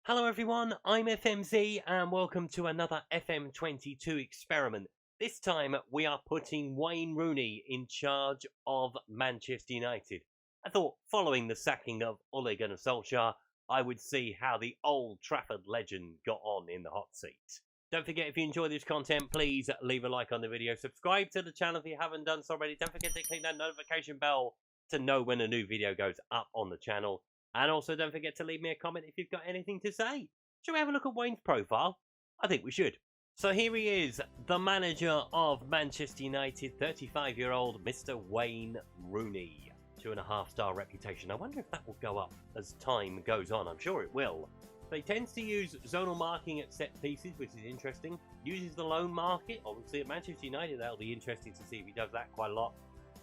Hello everyone, I'm FMZ and welcome to another FM22 experiment. This time we are putting Wayne Rooney in charge of Manchester United. I thought following the sacking of Ole Gunnar Solskjaer, I would see how the Old Trafford legend got on in the hot seat. Don't forget, if you enjoy this content, please leave a like on the video. Subscribe to the channel if you haven't done so already. Don't forget to click that notification bell to know when a new video goes up on the channel. And also don't forget to leave me a comment if you've got anything to say. Shall we have a look at Wayne's profile? I think we should. So here he is, the manager of Manchester United, 35-year-old Mr. Wayne Rooney. 2.5-star reputation. I wonder if that will go up as time goes on. I'm sure it will. So he tends to use zonal marking at set pieces, which is interesting. Uses the lone market. Obviously at Manchester United, that'll be interesting to see if he does that quite a lot.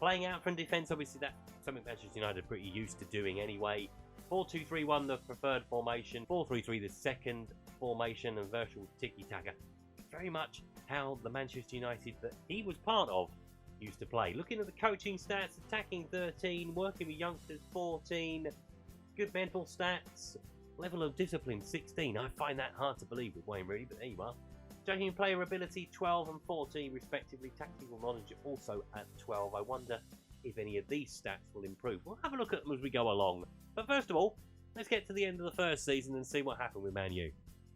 Playing out from defence, obviously that's something Manchester United are pretty used to doing anyway. 4-2-3-1 the preferred formation, 4-3-3 the second formation, and virtual tiki-taka. Very much how the Manchester United that he was part of used to play. Looking at the coaching stats, attacking 13, working with youngsters 14, good mental stats, level of discipline 16. I find that hard to believe with Wayne Rooney, but there you are. Judging player ability 12 and 14 respectively, tactical knowledge also at 12. I wonder if any of these stats will improve. We'll have a look at them as we go along. But first of all, let's get to the end of the first season and see what happened with Man U.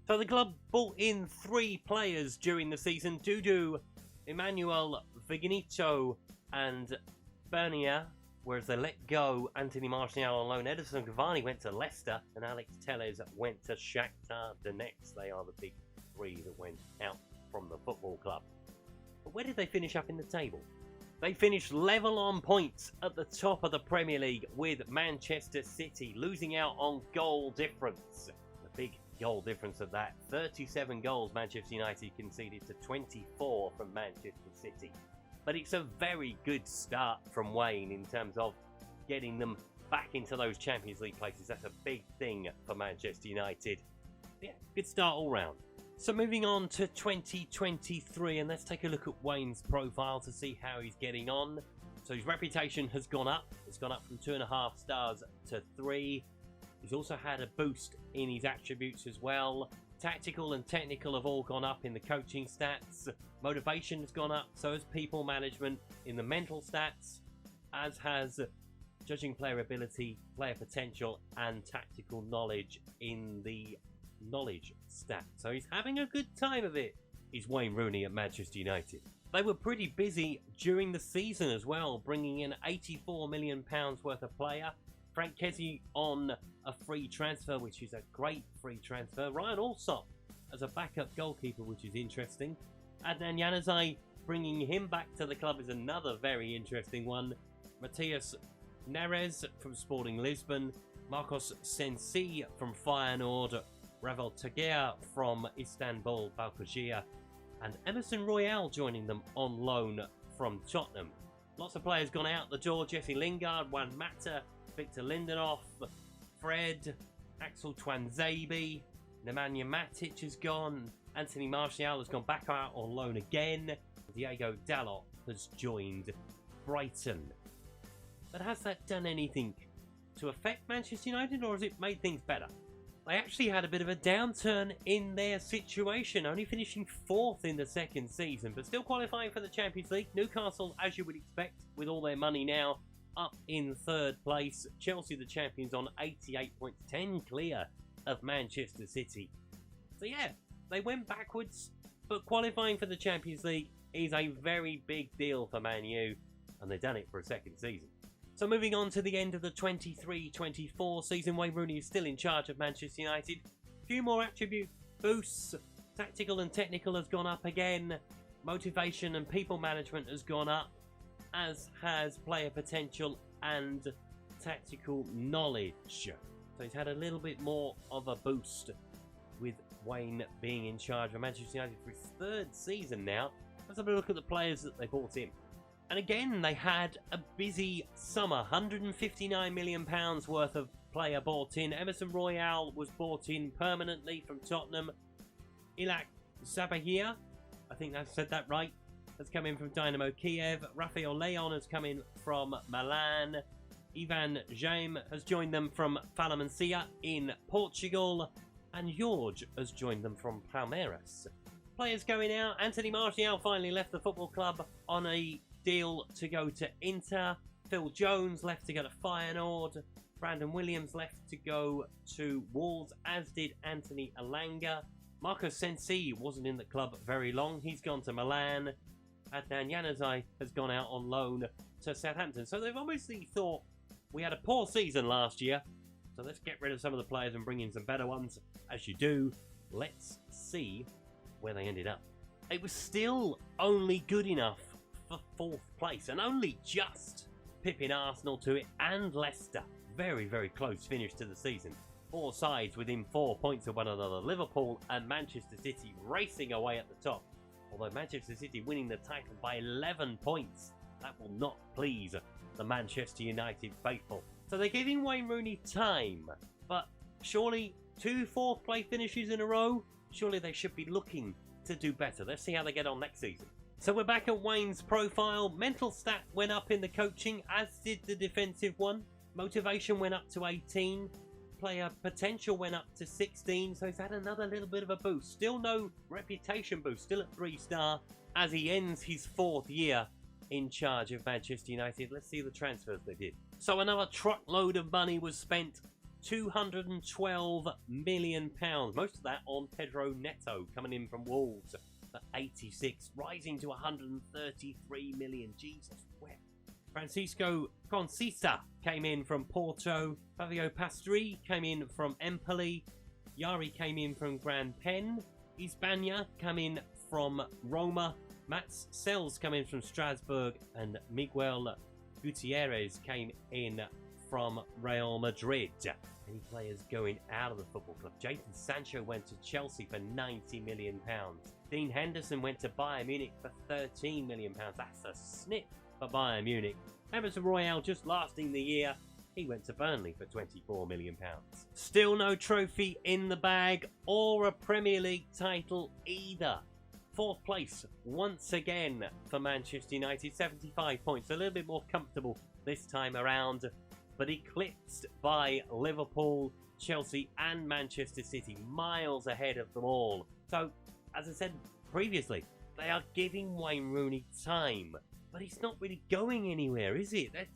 So the club brought in 3 players during the season. Dudu, Emmanuel Viginito and Bernier, whereas they let go Anthony Martial on loan. Edison Cavani went to Leicester and Alex Telles went to Shakhtar Donetsk. They are the big 3 that went out from the football club. But where did they finish up in the table? They finished level on points at the top of the Premier League with Manchester City, losing out on goal difference. The big goal difference of that, 37 goals Manchester United conceded to 24 from Manchester City. But it's a very good start from Wayne in terms of getting them back into those Champions League places. That's a big thing for Manchester United. Yeah, good start all round. So moving on to 2023, and let's take a look at Wayne's profile to see how he's getting on. So his reputation has gone up. It's gone up from 2.5 stars to 3. He's also had a boost in his attributes as well. Tactical and technical have all gone up in the coaching stats. Motivation has gone up, so has people management in the mental stats, as has judging player ability, player potential, and tactical knowledge in the knowledge stat. So he's having a good time of it, is Wayne Rooney at Manchester United. They were pretty busy during the season as well, bringing in £84 million worth of player. Frank Kessie on a free transfer, which is a great free transfer. Ryan Allsop as a backup goalkeeper, which is interesting. Adnan Januzaj, bringing him back to the club, is another very interesting one. Matthias Neres from Sporting Lisbon. Marcos Sensi from Feyenoord. Ravel Tagea from Istanbul Başakşehir, and Emerson Royale joining them on loan from Tottenham. Lots of players gone out the door. Jesse Lingard, Juan Mata, Victor Lindelof, Fred, Axel Tuanzebe, Nemanja Matic has gone, Anthony Martial has gone back out on loan again, Diego Dalot has joined Brighton. But has that done anything to affect Manchester United, or has it made things better? They actually had a bit of a downturn in their situation, only finishing 4th in the second season, but still qualifying for the Champions League. Newcastle, as you would expect, with all their money now, up in 3rd place. Chelsea, the champions, on 88 points, 10 clear of Manchester City. So yeah, they went backwards, but qualifying for the Champions League is a very big deal for Man U, and they've done it for a second season. So moving on to the end of the 23-24 season, Wayne Rooney is still in charge of Manchester United. A few more attribute boosts. Tactical and technical has gone up again. Motivation and people management has gone up, as has player potential and tactical knowledge. So he's had a little bit more of a boost with Wayne being in charge of Manchester United for his 3rd season now. Let's have a look at the players that they brought in. And again, they had a busy summer. £159 million worth of player bought in. Emerson Royale was bought in permanently from Tottenham. Ilak Sabahir, I think I said that right, has come in from Dynamo Kiev. Rafael Leon has come in from Milan. Ivan Jaime has joined them from Fala Mancia in Portugal. and Jorge has joined them from Palmeiras. Players going out. Anthony Martial finally left the football club on a deal to go to Inter. Phil Jones left to go to Feyenoord. Brandon Williams left to go to Wolves, as did Anthony Elanga. Marco Sensi wasn't in the club very long. He's gone to Milan. Adnan Januzaj has gone out on loan to Southampton. So they've obviously thought, we had a poor season last year, so let's get rid of some of the players and bring in some better ones. As you do, let's see where they ended up. It was still only good enough for 4th place, and only just pipping Arsenal to it and Leicester. Very, very close finish to the season. 4 sides within 4 points of one another. Liverpool and Manchester City racing away at the top. Although Manchester City winning the title by 11 points. That will not please the Manchester United faithful. So they're giving Wayne Rooney time. But surely 2 4th place finishes in a row? Surely they should be looking to do better. Let's see how they get on next season. So we're back at Wayne's profile. Mental stat went up in the coaching, as did the defensive one. Motivation went up to 18. Player potential went up to 16. So he's had another little bit of a boost. Still no reputation boost. Still at 3-star as he ends his 4th year in charge of Manchester United. Let's see the transfers they did. So another truckload of money was spent. £212 million. Most of that on Pedro Neto, coming in from Wolves for 86, rising to 133 million. Jesus wept. Francisco Concisa came in from Porto. Fabio Pastri came in from Empoli. Yari came in from Grand Pen. Isbania came in from Roma. Mats Sells came in from Strasbourg. And Miguel Gutierrez came in from Real Madrid. Any players going out of the football club? Jadon Sancho went to Chelsea for £90 million. Dean Henderson went to Bayern Munich for £13 million. That's a snip for Bayern Munich. Emerson Royale just lasting the year. He went to Burnley for £24 million. Still no trophy in the bag or a Premier League title either. 4th place once again for Manchester United. 75 points. A little bit more comfortable this time around, but eclipsed by Liverpool, Chelsea and Manchester City, miles ahead of them all. So, as I said previously, they are giving Wayne Rooney time, but he's not really going anywhere, is it? That's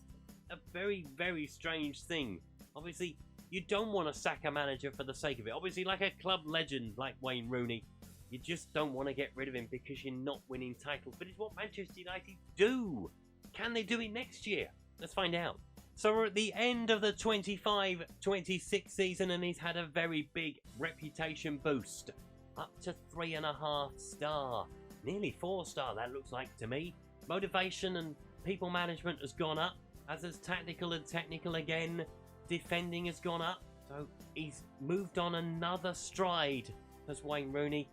a very, very strange thing. Obviously, you don't want to sack a manager for the sake of it. Obviously, like a club legend like Wayne Rooney, you just don't want to get rid of him because you're not winning titles. But it's what Manchester United do. Can they do it next year? Let's find out. So we're at the end of the 25-26 season, and he's had a very big reputation boost. Up to 3.5 star. Nearly 4 star, that looks like to me. Motivation and people management has gone up, as has tactical and technical again. Defending has gone up. So he's moved on another stride as Wayne Rooney.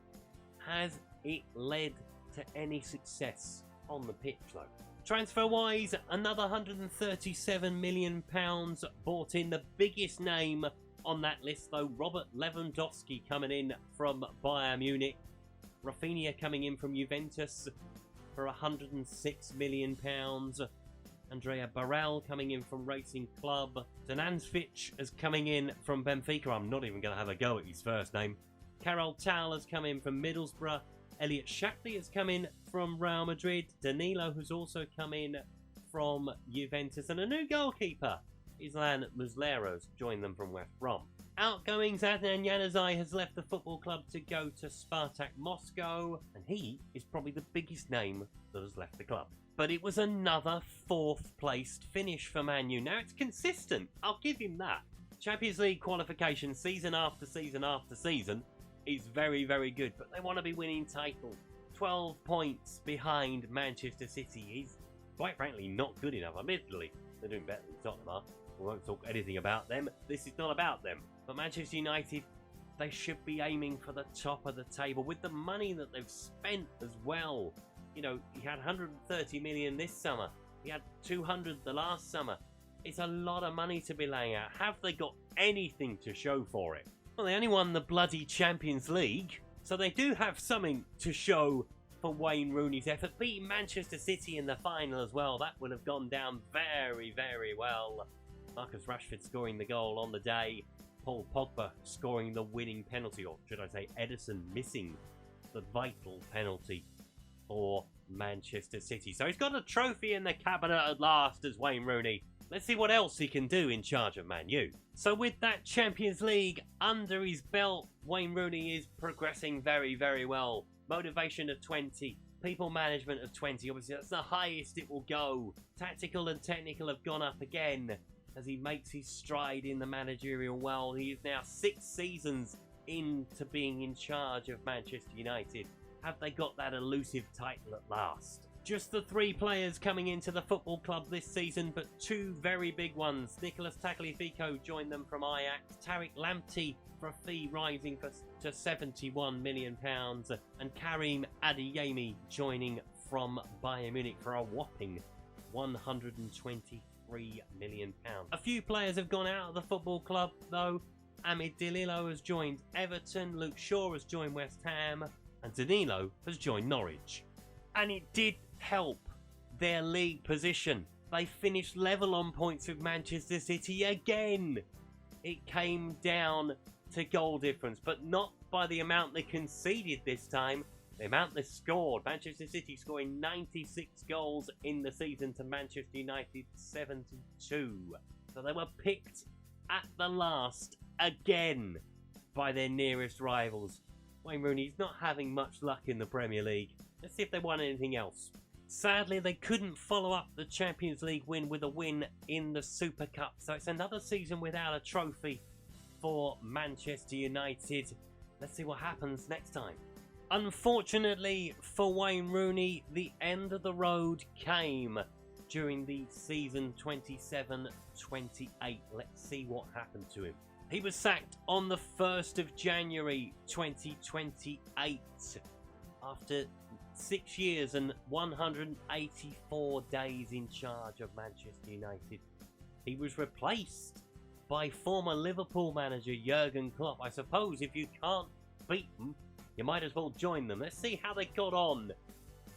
Has it led to any success on the pitch though? Transfer-wise, another £137 million bought in. The biggest name on that list, though, Robert Lewandowski coming in from Bayern Munich. Rafinha coming in from Juventus for £106 million. Andrea Barral coming in from Racing Club. Zanansvich is coming in from Benfica. I'm not even going to have a go at his first name. Carol Tal has come in from Middlesbrough. Elliot Shapley has come in from Real Madrid. Danilo has also come in from Juventus. And a new goalkeeper, Islan Muslero's joined them from West Brom. Outgoings, Adnan Januzaj has left the football club to go to Spartak Moscow. And he is probably the biggest name that has left the club. But it was another 4th placed finish for Man U. Now it's consistent, I'll give him that. Champions League qualification season after season after season is very, very good, but they want to be winning titles. 12 points behind Manchester City is, quite frankly, not good enough. Admittedly, they're doing better than Tottenham are. We won't talk anything about them. This is not about them. But Manchester United, they should be aiming for the top of the table with the money that they've spent as well. You know, he had 130 million this summer. He had 200 the last summer. It's a lot of money to be laying out. Have they got anything to show for it? Well, they only won the bloody Champions League, so they do have something to show for Wayne Rooney's effort. Beating Manchester City in the final as well, that would have gone down very, very well. Marcus Rashford scoring the goal on the day. Paul Pogba scoring the winning penalty, or should I say Edison missing the vital penalty for Manchester City. So he's got a trophy in the cabinet at last as Wayne Rooney. Let's see what else he can do in charge of Man U. So with that Champions League under his belt, Wayne Rooney is progressing very, very well. Motivation of 20, people management of 20. Obviously, that's the highest it will go. Tactical and technical have gone up again as he makes his stride in the managerial world. He is now 6 seasons into being in charge of Manchester United. Have they got that elusive title at last? Just the 3 players coming into the football club this season, but 2 very big ones. Nicolas Tagliafico joined them from Ajax. Tariq Lamptey for a fee rising to £71 million. And Karim Adeyemi joining from Bayern Munich for a whopping £123 million. A few players have gone out of the football club though. Amid Delilo has joined Everton, Luke Shaw has joined West Ham, and Danilo has joined Norwich. And it did help their league position. They finished level on points with Manchester City again. It came down to goal difference, but not by the amount they conceded this time, the amount they scored. Manchester City scoring 96 goals in the season to Manchester United 72. So they were picked at the last again by their nearest rivals. Wayne Rooney's not having much luck in the Premier League. Let's see if they won anything else. Sadly, they couldn't follow up the Champions League win with a win in the Super Cup. So it's another season without a trophy for Manchester United. Let's see what happens next time. Unfortunately for Wayne Rooney, the end of the road came during the season 27-28. Let's see what happened to him. He was sacked on the 1st of January 2028 after 6 years and 184 days in charge of Manchester United. He was replaced by former Liverpool manager Jurgen Klopp. I suppose if you can't beat them, you might as well join them. Let's see how they got on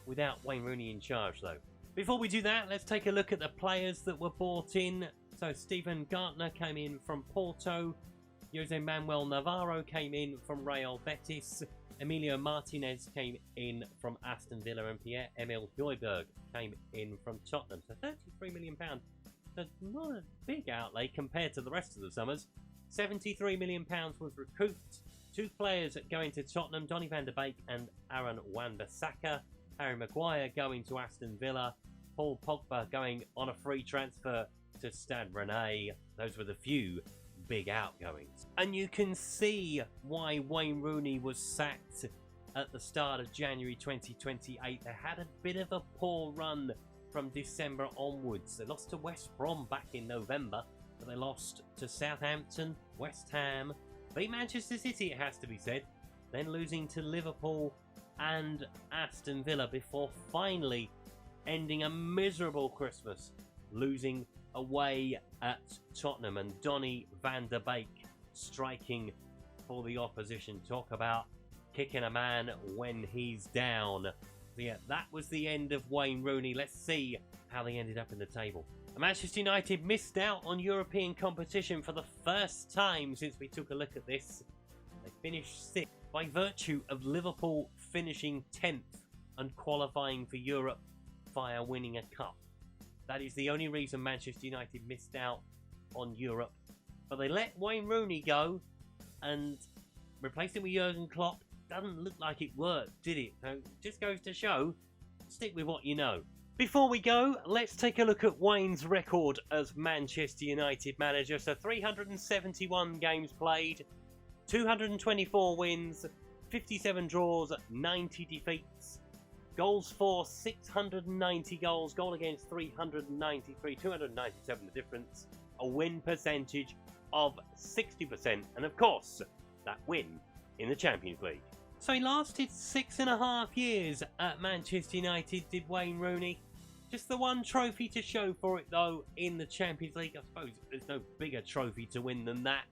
without Wayne Rooney in charge though. Before we do that, let's take a look at the players that were bought in. So Steven Gartner came in from Porto. Jose Manuel Navarro came in from Real Betis. Emilio Martinez came in from Aston Villa, and Pierre-Emile Højbjerg came in from Tottenham. So £33 million. So not a big outlay compared to the rest of the summers. £73 million was recouped. 2 players going to Tottenham, Donny van der Beek and Aaron Wan-Bissaka. Harry Maguire going to Aston Villa. Paul Pogba going on a free transfer to Stade Rennais. Those were the few big outgoings. And you can see why Wayne Rooney was sacked at the start of January 2028. They had a bit of a poor run from December onwards. They lost to West Brom back in November, but they lost to Southampton, West Ham, beat Manchester City, it has to be said, then losing to Liverpool and Aston Villa before finally ending a miserable Christmas, losing away at Tottenham, and Donny van der Beek striking for the opposition. Talk about kicking a man when he's down. So yeah, that was the end of Wayne Rooney. Let's see how they ended up in the table. Manchester United missed out on European competition for the first time since we took a look at this. They finished 6th by virtue of Liverpool finishing 10th and qualifying for Europe via winning a cup. That is the only reason Manchester United missed out on Europe. But they let Wayne Rooney go and replaced him with Jurgen Klopp. Doesn't look like it worked, did it? So it just goes to show, stick with what you know. Before we go, let's take a look at Wayne's record as Manchester United manager. So 371 games played, 224 wins, 57 draws, 90 defeats. Goals for 690 goals, goal against 393, 297 the difference. A win percentage of 60%, and of course, that win in the Champions League. So he lasted 6.5 years at Manchester United, did Wayne Rooney. Just the one trophy to show for it though in the Champions League. I suppose there's no bigger trophy to win than that.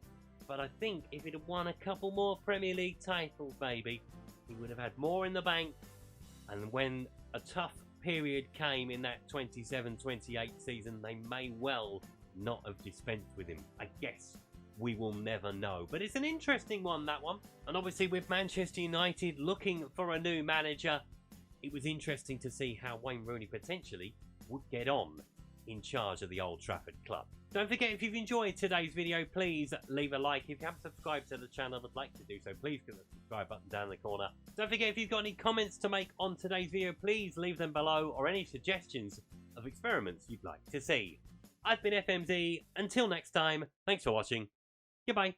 But I think if he'd have won a couple more Premier League titles maybe, he would have had more in the bank. And when a tough period came in that 27-28 season, they may well not have dispensed with him. I guess we will never know. But it's an interesting one, that one. And obviously with Manchester United looking for a new manager, it was interesting to see how Wayne Rooney potentially would get on in charge of the Old Trafford club. Don't forget, if you've enjoyed today's video, please leave a like. If you haven't subscribed to the channel and would like to do so, please click the subscribe button down in the corner. Don't forget, if you've got any comments to make on today's video, please leave them below, or any suggestions of experiments you'd like to see. I've been FMZ. Until next time, thanks for watching. Goodbye.